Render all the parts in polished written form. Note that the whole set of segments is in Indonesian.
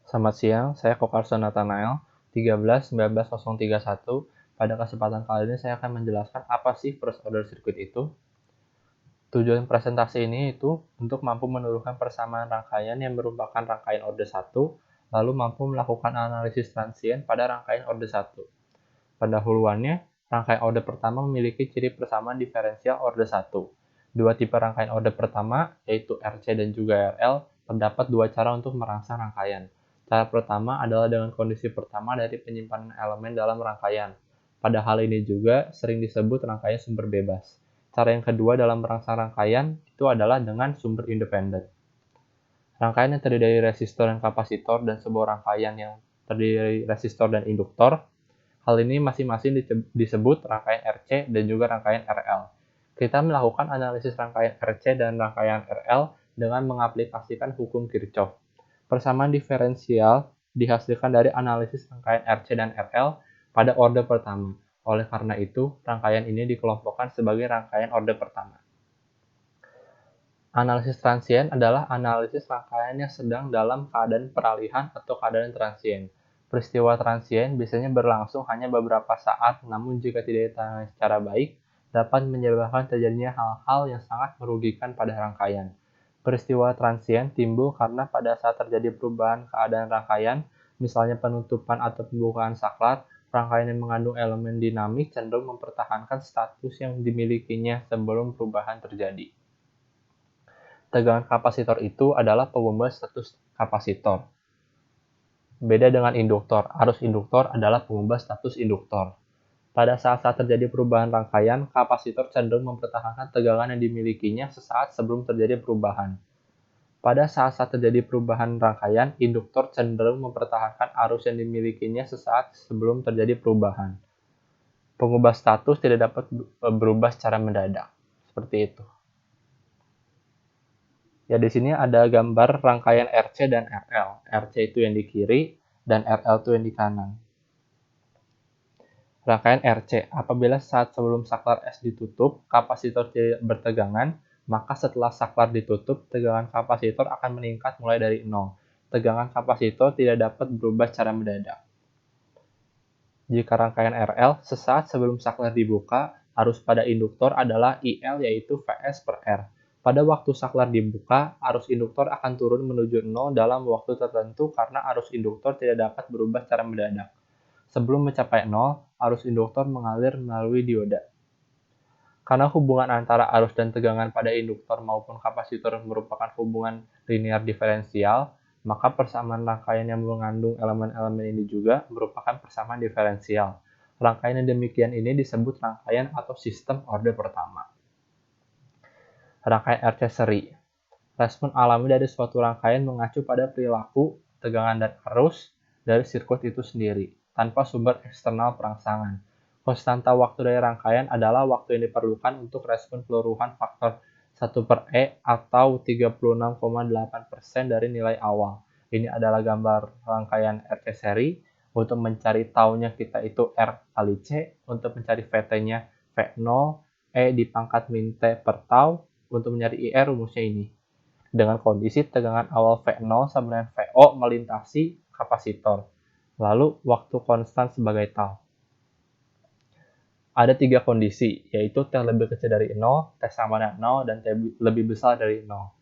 Selamat siang, saya Kokarso Nathanael, 13-19031. Pada kesempatan kali ini saya akan menjelaskan apa sih first order circuit itu. Tujuan presentasi ini itu untuk mampu menurunkan persamaan rangkaian yang merupakan rangkaian order 1, lalu mampu melakukan analisis transien pada rangkaian order 1. Pendahuluannya, rangkaian order pertama memiliki ciri persamaan diferensial order 1. Dua tipe rangkaian order pertama, yaitu RC dan juga RL, terdapat dua cara untuk merangsang rangkaian. Cara pertama adalah dengan kondisi pertama dari penyimpanan elemen dalam rangkaian. Pada hal ini juga sering disebut rangkaian sumber bebas. Cara yang kedua dalam merangsang rangkaian itu adalah dengan sumber independen. Rangkaian yang terdiri dari resistor dan kapasitor dan sebuah rangkaian yang terdiri dari resistor dan induktor. Hal ini masing-masing disebut rangkaian RC dan juga rangkaian RL. Kita melakukan analisis rangkaian RC dan rangkaian RL dengan mengaplikasikan hukum Kirchhoff. Persamaan diferensial dihasilkan dari analisis rangkaian RC dan RL pada order pertama. Oleh karena itu, rangkaian ini dikelompokkan sebagai rangkaian order pertama. Analisis transien adalah analisis rangkaian yang sedang dalam keadaan peralihan atau keadaan transien. Peristiwa transien biasanya berlangsung hanya beberapa saat, namun jika tidak ditangani secara baik, dapat menyebabkan terjadinya hal-hal yang sangat merugikan pada rangkaian. Peristiwa transien timbul karena pada saat terjadi perubahan keadaan rangkaian, misalnya penutupan atau pembukaan saklar, rangkaian yang mengandung elemen dinamik cenderung mempertahankan status yang dimilikinya sebelum perubahan terjadi. Tegangan kapasitor itu adalah pengubah status kapasitor. Beda dengan induktor, arus induktor adalah pengubah status induktor. Pada saat-saat terjadi perubahan rangkaian, kapasitor cenderung mempertahankan tegangan yang dimilikinya sesaat sebelum terjadi perubahan. Pada saat-saat terjadi perubahan rangkaian, induktor cenderung mempertahankan arus yang dimilikinya sesaat sebelum terjadi perubahan. Pengubah status tidak dapat berubah secara mendadak. Seperti itu. Ya, di sini ada gambar rangkaian RC dan RL. RC itu yang di kiri dan RL itu yang di kanan. Rangkaian RC, apabila saat sebelum saklar S ditutup, kapasitor tidak bertegangan, maka setelah saklar ditutup, tegangan kapasitor akan meningkat mulai dari 0. Tegangan kapasitor tidak dapat berubah secara mendadak. Jika rangkaian RL, sesaat sebelum saklar dibuka, arus pada induktor adalah IL yaitu Vs per R. Pada waktu saklar dibuka, arus induktor akan turun menuju 0 dalam waktu tertentu karena arus induktor tidak dapat berubah secara mendadak. Sebelum mencapai 0, arus induktor mengalir melalui dioda. Karena hubungan antara arus dan tegangan pada induktor maupun kapasitor merupakan hubungan linear diferensial, maka persamaan rangkaian yang mengandung elemen-elemen ini juga merupakan persamaan diferensial. Rangkaian yang demikian ini disebut rangkaian atau sistem order pertama. Rangkaian RC seri. Respon alami dari suatu rangkaian mengacu pada perilaku, tegangan, dan arus dari sirkuit itu sendiri, tanpa sumber eksternal perangsangan. Konstanta waktu dari rangkaian adalah waktu yang diperlukan untuk respon peluruhan faktor 1/E atau 36,8% dari nilai awal. Ini adalah gambar rangkaian RC seri. Untuk mencari taunya kita itu R kali C, untuk mencari VT-nya V0, E dipangkat min T per tau. Untuk mencari IR rumusnya ini. Dengan kondisi tegangan awal V0 sama dengan VO melintasi kapasitor. Lalu waktu konstan sebagai tau. Ada 3 kondisi, yaitu T lebih kecil dari 0, T sama dengan 0, dan T lebih besar dari 0.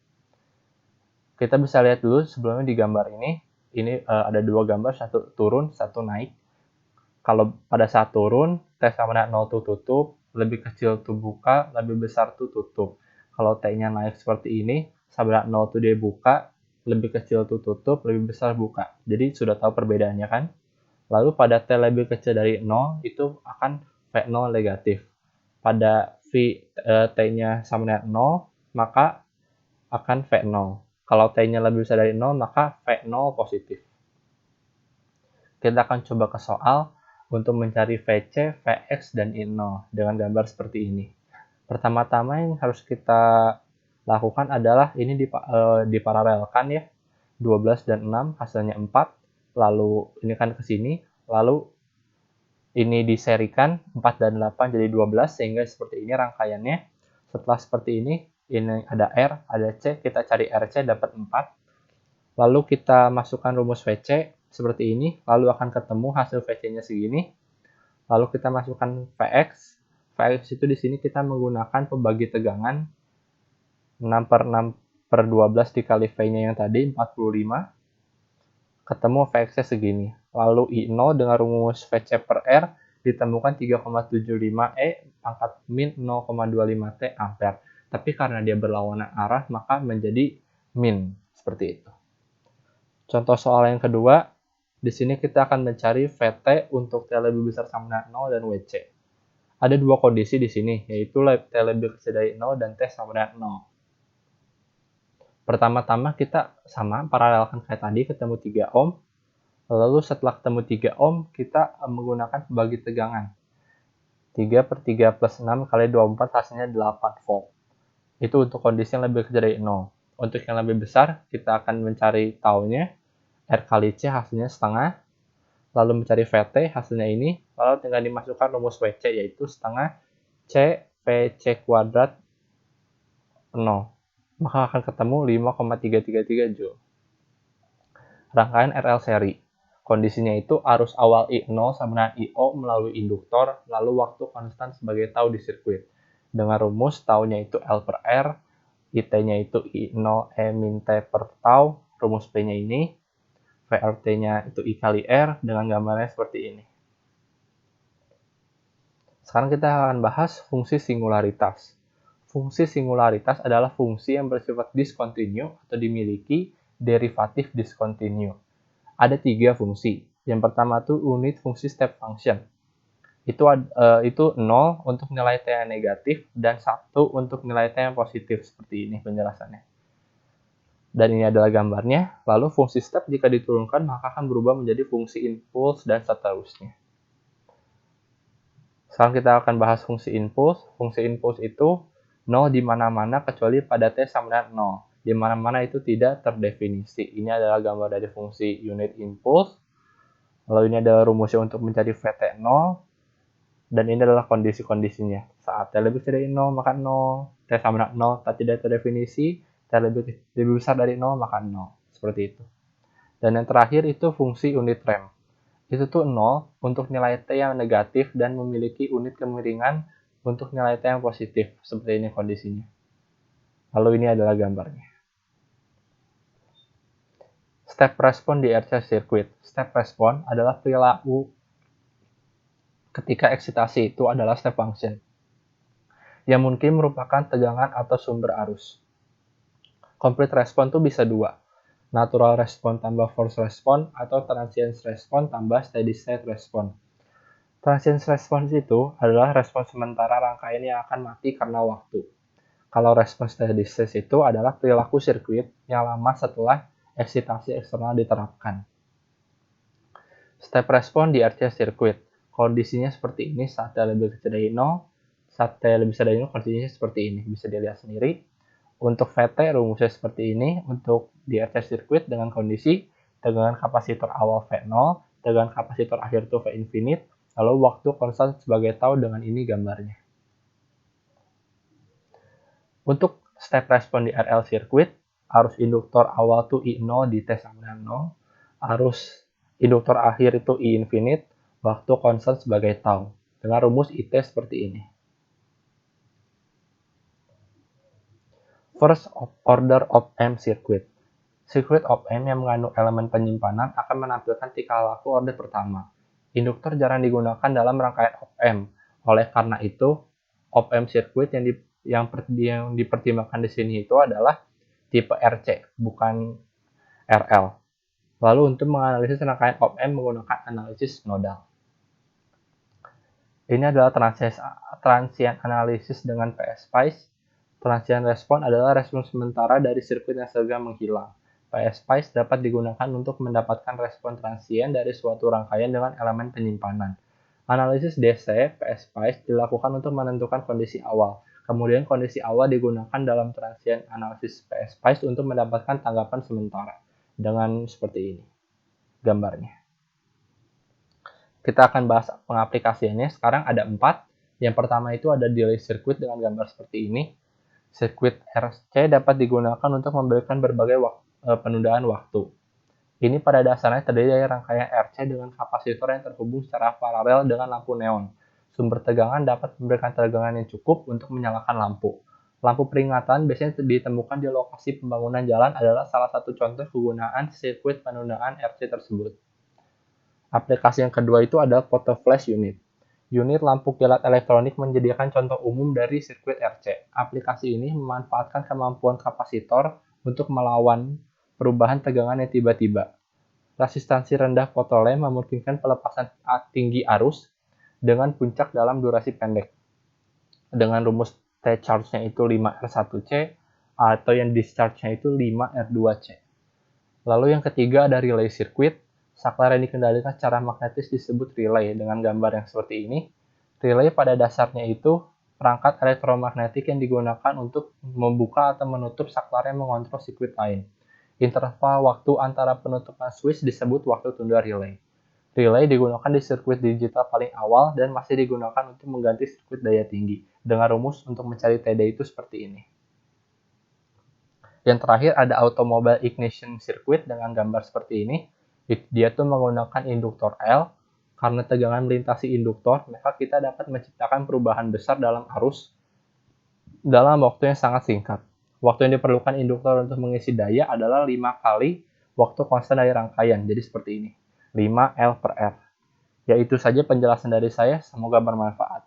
Kita bisa lihat dulu sebelumnya di gambar ini ada 2 gambar, satu turun, satu naik. Kalau pada saat turun, T sama dengan 0 itu tutup, lebih kecil itu buka, lebih besar itu tutup. Kalau T-nya naik seperti ini, sama dengan 0 itu dia buka, lebih kecil itu tutup, lebih besar buka. Jadi sudah tahu perbedaannya kan? Lalu pada T lebih kecil dari 0 itu akan V0 negatif. Pada T-nya sama dengan 0, maka akan V0. Kalau T-nya lebih besar dari 0, maka V0 positif. Kita akan coba ke soal untuk mencari VC, Vx, dan I0 dengan gambar seperti ini. Pertama-tama yang harus kita lakukan adalah ini diparalelkan ya. 12 dan 6 hasilnya 4. Lalu ini kan ke sini. Lalu ini diserikan 4 dan 8 jadi 12 sehingga seperti ini rangkaiannya. Setelah seperti ini ada R, ada C, kita cari RC dapat 4. Lalu kita masukkan rumus VC seperti ini, lalu akan ketemu hasil VC-nya segini. Lalu kita masukkan Vx. Vx itu di sini kita menggunakan pembagi tegangan 6/6/12 dikali V-nya yang tadi 45. Ketemu Vx-nya segini. Lalu I0 dengan rumus Vc per R ditemukan 3,75 E pangkat min 0,25 T ampere. Tapi karena dia berlawanan arah, maka menjadi min. Seperti itu. Contoh soal yang kedua, di sini kita akan mencari Vt untuk T lebih besar sama dengan 0 dan Wc. Ada dua kondisi di sini, yaitu T lebih kecil dari 0 dan T sama dengan 0. Pertama-tama kita sama, paralelkan kayak tadi, ketemu 3 ohm. Lalu setelah ketemu 3 ohm, kita menggunakan pembagi tegangan. 3/3 plus 6 kali 24 hasilnya 8 volt. Itu untuk kondisi yang lebih kecil dari 0. Untuk yang lebih besar, kita akan mencari taunya. R kali C hasilnya setengah. Lalu mencari Vt hasilnya ini. Lalu tinggal dimasukkan rumus Vc yaitu setengah C Vc kuadrat 0. Maka akan ketemu 5,333 Joule. Rangkaian RL seri. Kondisinya itu arus awal I0 sama dengan IO melalui induktor, lalu waktu konstan sebagai tau di sirkuit. Dengan rumus taunya itu L per R, IT-nya itu I0 E min T per tau, rumus P-nya ini, VRT-nya itu I kali R, dengan gambarnya seperti ini. Sekarang kita akan bahas fungsi singularitas. Fungsi singularitas adalah fungsi yang bersifat discontinue atau dimiliki derivatif discontinue. Ada 3 fungsi. Yang pertama itu unit fungsi step function. Itu 0 untuk nilai T yang negatif dan 1 untuk nilai T yang positif. Seperti ini penjelasannya. Dan ini adalah gambarnya. Lalu fungsi step jika diturunkan maka akan berubah menjadi fungsi impuls dan seterusnya. Sekarang kita akan bahas fungsi impuls. Fungsi impuls itu 0 di mana-mana kecuali pada T sama dengan 0. Di mana-mana itu tidak terdefinisi. Ini adalah gambar dari fungsi unit impuls. Lalu ini adalah rumusnya untuk mencari Vt 0. Dan ini adalah kondisi-kondisinya. Saat T lebih dari 0 maka 0. T sama dengan 0 tak tidak terdefinisi. T lebih besar dari 0 maka 0. Seperti itu. Dan yang terakhir itu fungsi unit rem. Itu tuh 0 untuk nilai T yang negatif dan memiliki unit kemiringan untuk nilai T yang positif. Seperti ini kondisinya. Lalu ini adalah gambarnya. Step respon di RC circuit. Step respon adalah perilaku ketika eksitasi itu adalah step function, yang mungkin merupakan tegangan atau sumber arus. Complete respon itu bisa dua, natural respon tambah force respon atau transient respon tambah steady state respon. Transient response itu adalah respon sementara rangkaian yang akan mati karena waktu. Kalau respon steady state itu adalah perilaku sirkuit yang lama setelah eksitasi eksternal diterapkan. Step respon di RC circuit. Kondisinya seperti ini saat T lebih kecil dari 0. Saat T lebih besar dari 0 kondisinya seperti ini. Bisa dilihat sendiri. Untuk Vt rumusnya seperti ini. Untuk di RC circuit dengan kondisi tegangan kapasitor awal V0, tegangan kapasitor akhir itu V infinite, lalu waktu konstan sebagai tau dengan ini gambarnya. Untuk step respon di RL circuit, arus induktor awal itu I0 di T sama dengan 0, arus induktor akhir itu I infinite, waktu konstan sebagai tau, dengan rumus IT seperti ini. First order op-amp circuit. Circuit op-amp yang mengandung elemen penyimpanan akan menampilkan tingkah laku order pertama. Induktor jarang digunakan dalam rangkaian op-amp. Oleh karena itu, op-amp circuit yang dipertimbangkan di sini itu adalah tipe RC, bukan RL. Lalu untuk menganalisis rangkaian op-amp menggunakan analisis nodal. Ini adalah transient analisis dengan PSpice. Transient respon adalah respon sementara dari sirkuit yang segera menghilang. PSpice dapat digunakan untuk mendapatkan respon transient dari suatu rangkaian dengan elemen penyimpanan. Analisis DC PSpice dilakukan untuk menentukan kondisi awal. Kemudian kondisi awal digunakan dalam transient analisis PSpice untuk mendapatkan tanggapan sementara. Dengan seperti ini gambarnya. Kita akan bahas pengaplikasiannya. Sekarang ada 4. Yang pertama itu ada delay circuit dengan gambar seperti ini. Sirkuit RC dapat digunakan untuk memberikan berbagai penundaan waktu. Ini pada dasarnya terdiri dari rangkaian RC dengan kapasitor yang terhubung secara paralel dengan lampu neon. Sumber tegangan dapat memberikan tegangan yang cukup untuk menyalakan lampu. Lampu peringatan biasanya ditemukan di lokasi pembangunan jalan adalah salah satu contoh penggunaan sirkuit penundaan RC tersebut. Aplikasi yang kedua itu adalah photo flash unit. Unit lampu kilat elektronik menjadikan contoh umum dari sirkuit RC. Aplikasi ini memanfaatkan kemampuan kapasitor untuk melawan perubahan tegangan yang tiba-tiba. Resistansi rendah photolem memungkinkan pelepasan tinggi arus dengan puncak dalam durasi pendek. Dengan rumus T charge-nya itu 5R1C atau yang discharge-nya itu 5R2C. Lalu yang ketiga ada relay circuit. Saklar yang dikendalikan secara magnetis disebut relay dengan gambar yang seperti ini. Relay pada dasarnya itu perangkat elektromagnetik yang digunakan untuk membuka atau menutup saklar yang mengontrol sirkuit lain. Interval waktu antara penutupan switch disebut waktu tunda relay. Relay digunakan di sirkuit digital paling awal dan masih digunakan untuk mengganti sirkuit daya tinggi. Dengan rumus untuk mencari TD itu seperti ini. Yang terakhir ada automobile ignition circuit dengan gambar seperti ini. Dia tuh menggunakan induktor L. Karena tegangan melintasi induktor, maka kita dapat menciptakan perubahan besar dalam arus dalam waktu yang sangat singkat. Waktu yang diperlukan induktor untuk mengisi daya adalah 5 kali waktu konstan dari rangkaian. Jadi seperti ini. 5L/R. Ya itu saja penjelasan dari saya, semoga bermanfaat.